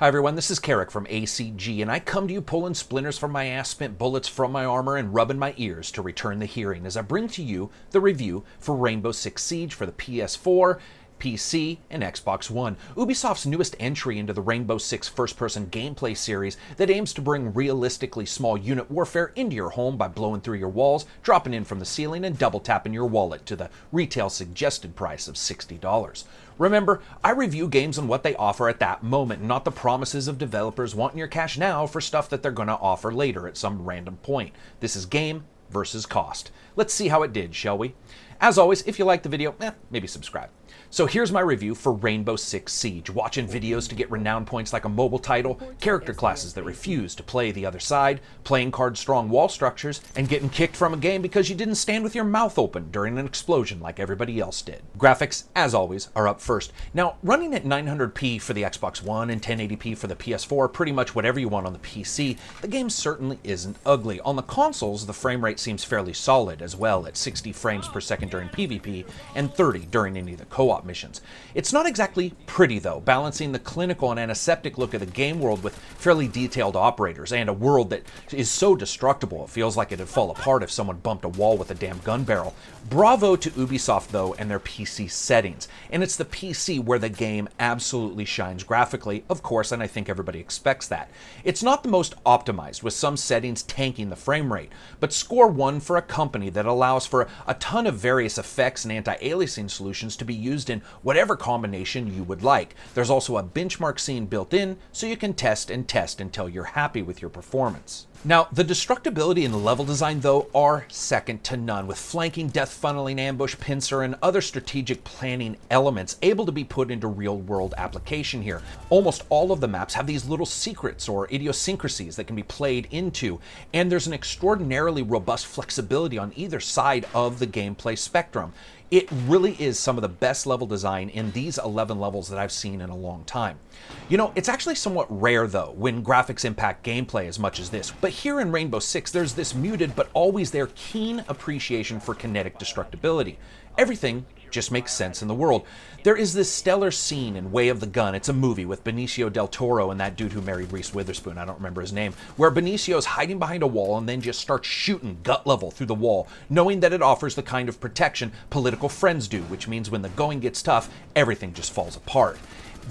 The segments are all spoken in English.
Hi everyone, this is Karak from ACG, and I come to you pulling splinters from my ass, spent bullets from my armor, and rubbing my ears to return the hearing as I bring to you the review for Rainbow Six Siege for the PS4, PC, and Xbox One, Ubisoft's newest entry into the Rainbow Six first-person gameplay series that aims to bring realistically small unit warfare into your home by blowing through your walls, dropping in from the ceiling, and double-tapping your wallet to the retail suggested price of $60. Remember, I review games on what they offer at that moment, not the promises of developers wanting your cash now for stuff that they're going to offer later at some random point. This is game versus cost. Let's see how it did, shall we? As always, if you liked the video, maybe subscribe. So here's my review for Rainbow Six Siege. Watching videos to get renown points like a mobile title, character classes that refuse to play the other side, playing card strong wall structures, and getting kicked from a game because you didn't stand with your mouth open during an explosion like everybody else did. Graphics, as always, are up first. Now, running at 900p for the Xbox One and 1080p for the PS4, pretty much whatever you want on the PC, the game certainly isn't ugly. On the consoles, the frame rate seems fairly solid as well, at 60 frames per second during PvP and 30 during any of the co-op missions. It's not exactly pretty though, balancing the clinical and antiseptic look of the game world with fairly detailed operators and a world that is so destructible it feels like it'd fall apart if someone bumped a wall with a damn gun barrel. Bravo to Ubisoft though and their PC settings, and it's the PC where the game absolutely shines graphically, of course, and I think everybody expects that. It's not the most optimized, with some settings tanking the frame rate, but score one for a company that allows for a ton of various effects and anti-aliasing solutions to be used in whatever combination you would like. There's also a benchmark scene built in, so you can test and test until you're happy with your performance. Now, the destructibility and level design, though, are second to none, with flanking, death funneling, ambush, pincer, and other strategic planning elements able to be put into real-world application here. Almost all of the maps have these little secrets or idiosyncrasies that can be played into, and there's an extraordinarily robust flexibility on either side of the gameplay spectrum. It really is some of the best level design in these 11 levels that I've seen in a long time. You know, it's actually somewhat rare though when graphics impact gameplay as much as this, but here in Rainbow Six there's this muted but always there keen appreciation for kinetic destructibility. Everything just makes sense in the world. There is this stellar scene in Way of the Gun. It's a movie with Benicio del Toro and that dude who married Reese Witherspoon, I don't remember his name, where Benicio's hiding behind a wall and then just starts shooting gut level through the wall, knowing that it offers the kind of protection political friends do, which means when the going gets tough, everything just falls apart.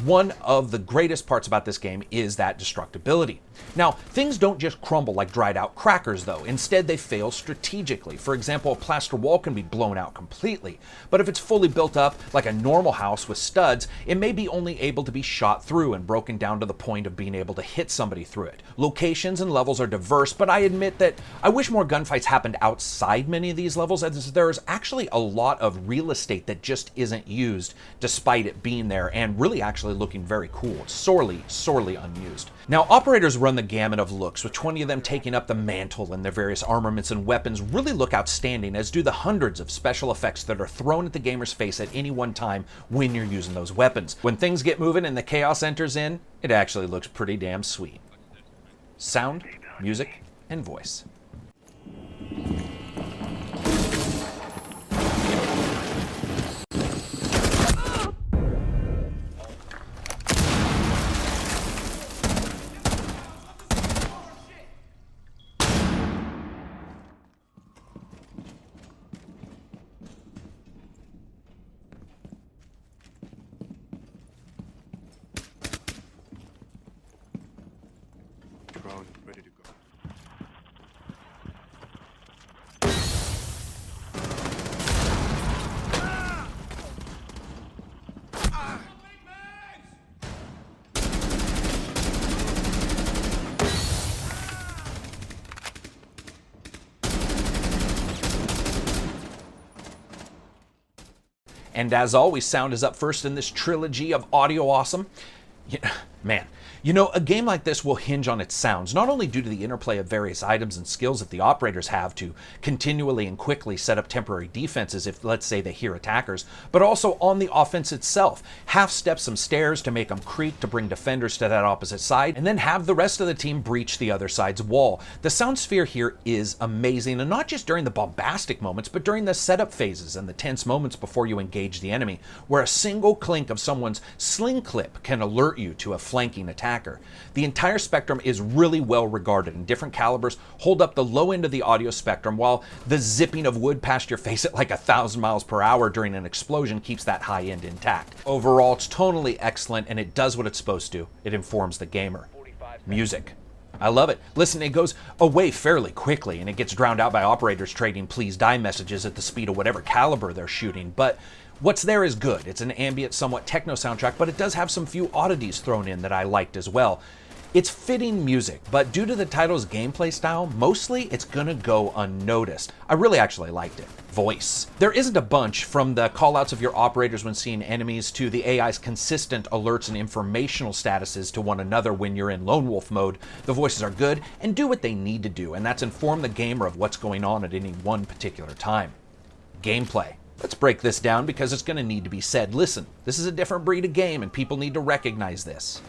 One of the greatest parts about this game is that destructibility. Now, things don't just crumble like dried out crackers though. Instead, they fail strategically. For example, a plaster wall can be blown out completely, but if it's fully built up like a normal house with studs, it may be only able to be shot through and broken down to the point of being able to hit somebody through it. Locations and levels are diverse, but I admit that I wish more gunfights happened outside many of these levels, as there's actually a lot of real estate that just isn't used despite it being there and really actually looking very cool. It's sorely unused. Now, operators run the gamut of looks, with 20 of them taking up the mantle, and their various armaments and weapons really look outstanding, as do the hundreds of special effects that are thrown at the gamer's face at any one time when you're using those weapons. When things get moving and the chaos enters in, it actually looks pretty damn sweet. Sound, music, and voice. Ready to go. And as always, sound is up first in this trilogy of audio awesome. Man, you know, a game like this will hinge on its sounds, not only due to the interplay of various items and skills that the operators have to continually and quickly set up temporary defenses if, let's say, they hear attackers, but also on the offense itself. Half-step some stairs to make them creak to bring defenders to that opposite side, and then have the rest of the team breach the other side's wall. The sound sphere here is amazing, and not just during the bombastic moments, but during the setup phases and the tense moments before you engage the enemy, where a single clink of someone's sling clip can alert you to a flanking attack. attacker. The entire spectrum is really well regarded, and different calibers hold up the low end of the audio spectrum, while the zipping of wood past your face at like 1,000 miles per hour during an explosion keeps that high end intact. Overall, it's tonally excellent, and it does what it's supposed to. It informs the gamer. Music. I love it. Listen, it goes away fairly quickly, and it gets drowned out by operators trading please die messages at the speed of whatever caliber they're shooting, but what's there is good. It's an ambient, somewhat techno soundtrack, but it does have some few oddities thrown in that I liked as well. It's fitting music, but due to the title's gameplay style, mostly it's gonna go unnoticed. I really actually liked it. Voice. There isn't a bunch, from the callouts of your operators when seeing enemies to the AI's consistent alerts and informational statuses to one another when you're in lone wolf mode. The voices are good and do what they need to do, and that's inform the gamer of what's going on at any one particular time. Gameplay. Let's break this down because it's gonna need to be said. Listen, this is a different breed of game and people need to recognize this.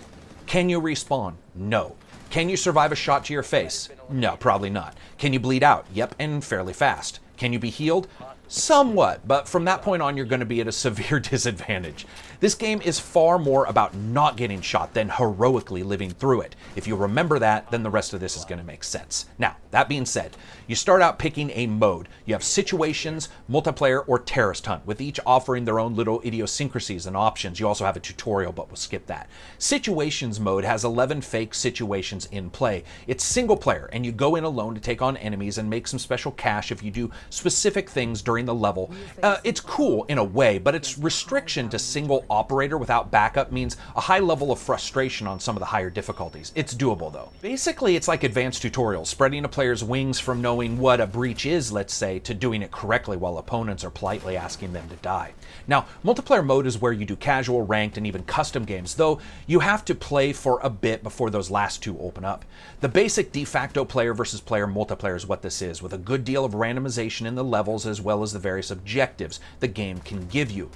Can you respawn? No. Can you survive a shot to your face? No, probably not. Can you bleed out? Yep, and fairly fast. Can you be healed? Somewhat, but from that point on, you're going to be at a severe disadvantage. This game is far more about not getting shot than heroically living through it. If you remember that, then the rest of this is going to make sense. Now, that being said, you start out picking a mode. You have situations, multiplayer, or terrorist hunt, with each offering their own little idiosyncrasies and options. You also have a tutorial, but we'll skip that. Situations mode has 11 fake situations in play. It's single player, and you go in alone to take on enemies and make some special cash if you do specific things during the level. It's cool in a way, but its restriction to single operator without backup means a high level of frustration on some of the higher difficulties. It's doable though. Basically, it's like advanced tutorials, spreading a player's wings from knowing what a breach is, let's say, to doing it correctly while opponents are politely asking them to die. Now, multiplayer mode is where you do casual, ranked, and even custom games, though you have to play for a bit before those last two open up. The basic de facto player versus player multiplayer is what this is, with a good deal of randomization in the levels as well as the various objectives the game can give you.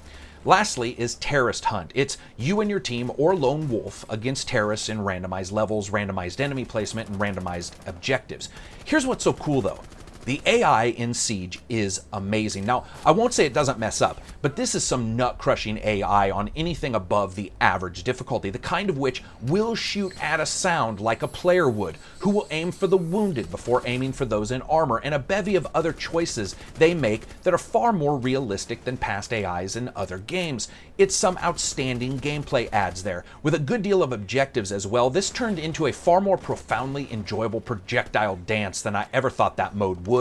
Lastly is Terrorist Hunt. It's you and your team or lone wolf against terrorists in randomized levels, randomized enemy placement, and randomized objectives. Here's what's so cool though. The AI in Siege is amazing. Now, I won't say it doesn't mess up, but this is some nut-crushing AI on anything above the average difficulty, the kind of which will shoot at a sound like a player would, who will aim for the wounded before aiming for those in armor, and a bevy of other choices they make that are far more realistic than past AIs in other games. It's some outstanding gameplay adds there, with a good deal of objectives as well. This turned into a far more profoundly enjoyable projectile dance than I ever thought that mode would,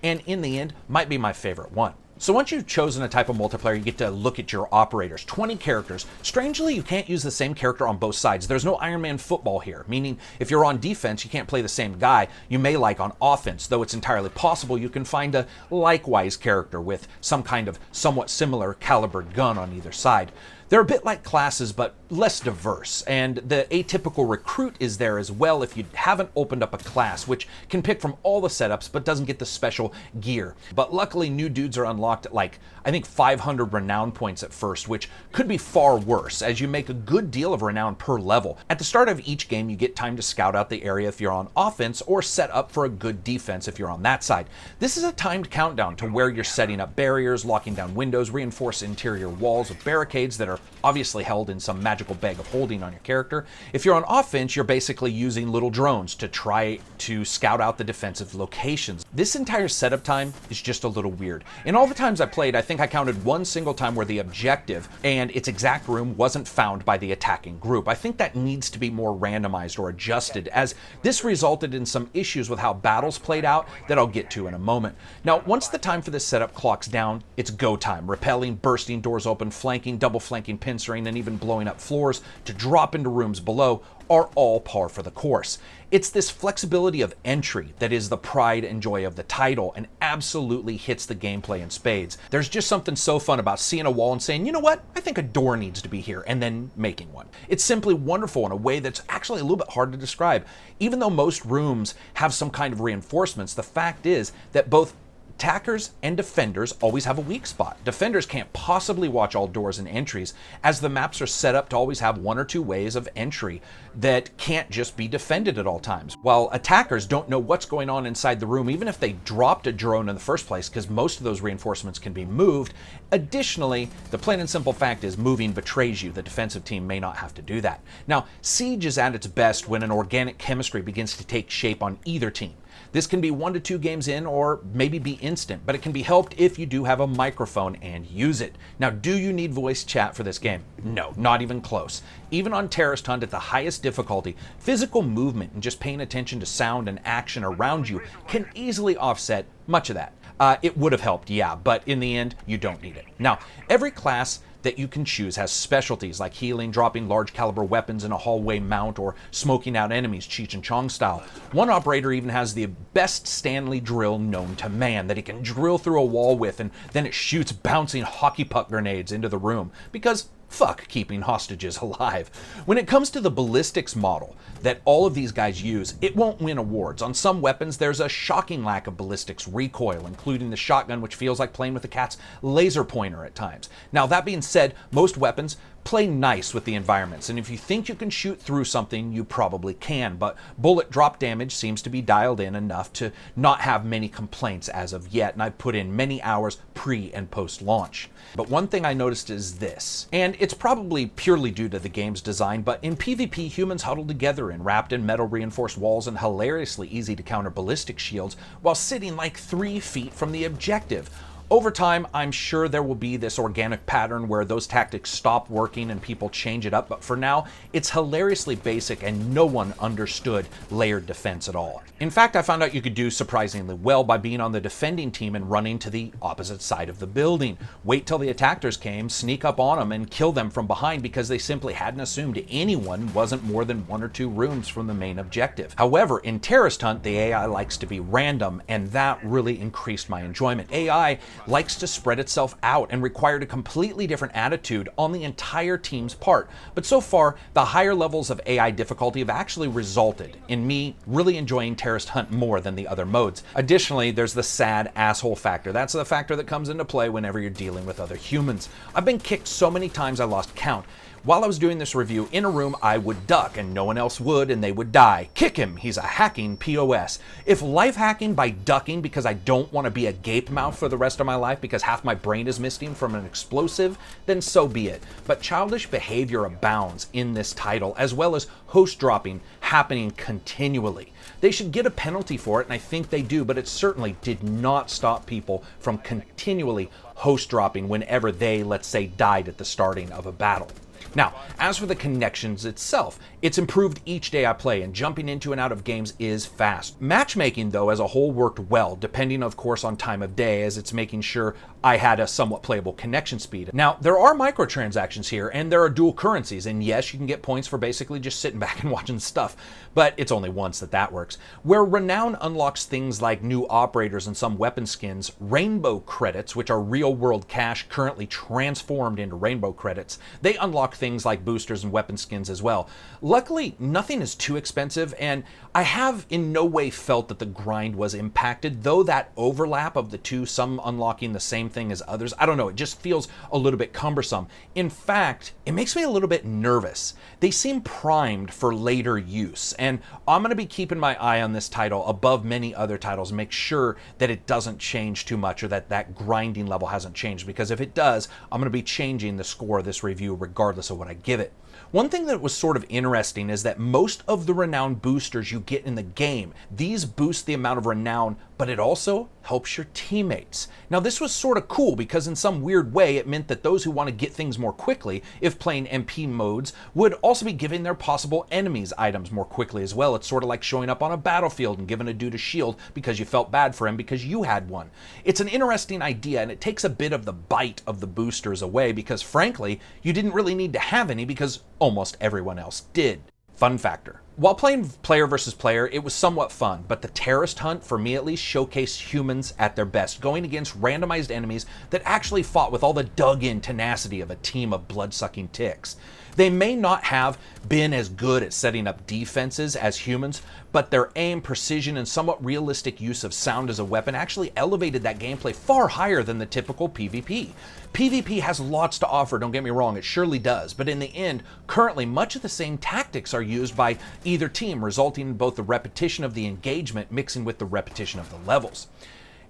and in the end, might be my favorite one. So once you've chosen a type of multiplayer, you get to look at your operators, 20 characters. Strangely, you can't use the same character on both sides. There's no Iron Man football here, meaning if you're on defense, you can't play the same guy you may like on offense, though it's entirely possible you can find a likewise character with some kind of somewhat similar calibered gun on either side. They're a bit like classes, but less diverse, and the atypical recruit is there as well if you haven't opened up a class, which can pick from all the setups but doesn't get the special gear. But luckily, new dudes are unlocked at like, I think 500 renown points at first, which could be far worse, as you make a good deal of renown per level. At the start of each game, you get time to scout out the area if you're on offense, or set up for a good defense if you're on that side. This is a timed countdown to where you're setting up barriers, locking down windows, reinforce interior walls with barricades that are obviously held in some magical bag of holding on your character. If you're on offense, you're basically using little drones to try to scout out the defensive locations. This entire setup time is just a little weird. In all the times I played, I think I counted one single time where the objective and its exact room wasn't found by the attacking group. I think that needs to be more randomized or adjusted, as this resulted in some issues with how battles played out that I'll get to in a moment. Now, once the time for this setup clocks down, it's go time. Repelling, bursting doors open, flanking, double flanking, pincering, and even blowing up floors to drop into rooms below are all par for the course. It's this flexibility of entry that is the pride and joy of the title and absolutely hits the gameplay in spades. There's just something so fun about seeing a wall and saying, you know what, I think a door needs to be here, and then making one. It's simply wonderful in a way that's actually a little bit hard to describe. Even though most rooms have some kind of reinforcements, the fact is that both Attackers and defenders always have a weak spot. Defenders can't possibly watch all doors and entries, as the maps are set up to always have one or two ways of entry that can't just be defended at all times, while attackers don't know what's going on inside the room even if they dropped a drone in the first place, because most of those reinforcements can be moved. Additionally, the plain and simple fact is moving betrays you. The defensive team may not have to do that. Now, Siege is at its best when an organic chemistry begins to take shape on either team. This can be 1 to 2 games in, or maybe be instant, but it can be helped if you do have a microphone and use it. Now, do you need voice chat for this game? No, not even close. Even on Terrorist Hunt at the highest difficulty, physical movement and just paying attention to sound and action around you can easily offset much of that. It would have helped, yeah, but in the end, you don't need it. Now, every class that you can choose has specialties like healing, dropping large caliber weapons in a hallway mount, or smoking out enemies Cheech and Chong style. One operator even has the best Stanley drill known to man that he can drill through a wall with, and then it shoots bouncing hockey puck grenades into the room, because fuck keeping hostages alive. When it comes to the ballistics model that all of these guys use, it won't win awards. On some weapons, there's a shocking lack of ballistics recoil, including the shotgun, which feels like playing with a cat's laser pointer at times. Now, that being said, most weapons play nice with the environments, and if you think you can shoot through something, you probably can, but bullet drop damage seems to be dialed in enough to not have many complaints as of yet, and I've put in many hours pre and post launch. But one thing I noticed is this, and it's probably purely due to the game's design, but in PvP, humans huddle together and wrapped in metal reinforced walls and hilariously easy to counter ballistic shields while sitting like 3 feet from the objective. Over time, I'm sure there will be this organic pattern where those tactics stop working and people change it up, but for now, it's hilariously basic and no one understood layered defense at all. In fact, I found out you could do surprisingly well by being on the defending team and running to the opposite side of the building. Wait till the attackers came, sneak up on them, and kill them from behind because they simply hadn't assumed anyone wasn't more than 1 or 2 rooms from the main objective. However, in Terrorist Hunt, the AI likes to be random, and that really increased my enjoyment. AI likes to spread itself out and required a completely different attitude on the entire team's part. But so far, the higher levels of AI difficulty have actually resulted in me really enjoying Terrorist Hunt more than the other modes. Additionally, there's the sad asshole factor. That's the factor that comes into play whenever you're dealing with other humans. I've been kicked so many times I lost count. While I was doing this review, in a room I would duck and no one else would, and they would die. Kick him, he's a hacking POS. If life hacking by ducking because I don't want to be a gape mouth for the rest of my life because half my brain is missing from an explosive, then so be it. But childish behavior abounds in this title, as well as host dropping happening continually. They should get a penalty for it, and I think they do, but it certainly did not stop people from continually host dropping whenever they, let's say, died at the starting of a battle. Now, as for the connections itself, it's improved each day I play, and jumping into and out of games is fast. Matchmaking, though, as a whole worked well, depending, of course, on time of day, as it's making sure I had a somewhat playable connection speed. Now, there are microtransactions here, and there are dual currencies, and yes, you can get points for basically just sitting back and watching stuff, but it's only once that works. Where Renown unlocks things like new operators and some weapon skins, Rainbow credits, which are real-world cash currently transformed into Rainbow credits, they unlock things like boosters and weapon skins as well. Luckily, nothing is too expensive, and I have in no way felt that the grind was impacted, though that overlap of the two, some unlocking the same thing as others, I don't know, it just feels a little bit cumbersome. In fact, it makes me a little bit nervous. They seem primed for later use, and I'm going to be keeping my eye on this title above many other titles and make sure that it doesn't change too much, or that grinding level hasn't changed, because if it does, I'm going to be changing the score of this review regardless of what I give it. One thing that was sort of interesting is that most of the renown boosters you get in the game, these boost the amount of renown, but it also helps your teammates. Now, this was sort of cool because in some weird way it meant that those who want to get things more quickly, if playing MP modes, would also be giving their possible enemies items more quickly as well. It's sort of like showing up on a battlefield and giving a dude a shield because you felt bad for him because you had one. It's an interesting idea, and it takes a bit of the bite of the boosters away because frankly, you didn't really need to have any because almost everyone else did. Fun factor. While playing player versus player, it was somewhat fun, but the Terrorist Hunt, for me at least, showcased humans at their best, going against randomized enemies that actually fought with all the dug-in tenacity of a team of blood-sucking ticks. They may not have been as good at setting up defenses as humans, but their aim, precision, and somewhat realistic use of sound as a weapon actually elevated that gameplay far higher than the typical PvP. PvP has lots to offer, don't get me wrong, it surely does, but in the end, currently much of the same tactics are used by either team, resulting in both the repetition of the engagement mixing with the repetition of the levels.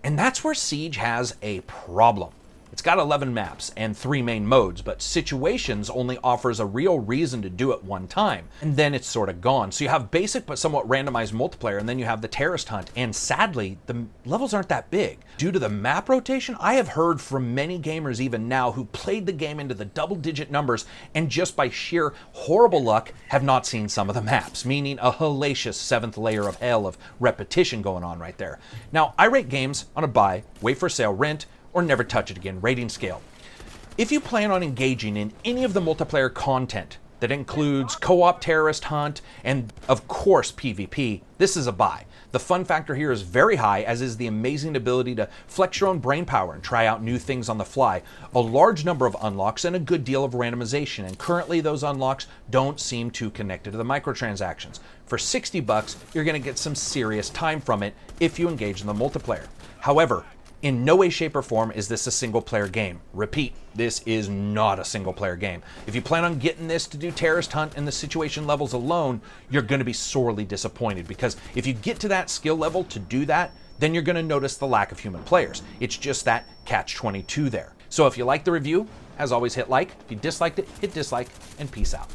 And that's where Siege has a problem. It's got 11 maps and 3 main modes, but Situations only offers a real reason to do it one time, and then it's sort of gone. So you have basic but somewhat randomized multiplayer, and then you have the terrorist hunt, and sadly, the levels aren't that big. Due to the map rotation, I have heard from many gamers even now who played the game into the double-digit numbers and just by sheer horrible luck have not seen some of the maps, meaning a hellacious 7th layer of hell of repetition going on right there. Now, I rate games on a buy, wait for sale, rent, or never touch it again rating scale. If you plan on engaging in any of the multiplayer content that includes co-op terrorist hunt and of course PvP, this is a buy. The fun factor here is very high, as is the amazing ability to flex your own brain power and try out new things on the fly, a large number of unlocks, and a good deal of randomization, and currently those unlocks don't seem too connected to the microtransactions. For $60, you're going to get some serious time from it if you engage in the multiplayer. However, in no way, shape, or form is this a single-player game. Repeat, this is not a single-player game. If you plan on getting this to do terrorist hunt and the situation levels alone, you're going to be sorely disappointed, because if you get to that skill level to do that, then you're going to notice the lack of human players. It's just that catch-22 there. So if you like the review, as always, hit like. If you disliked it, hit dislike, and peace out.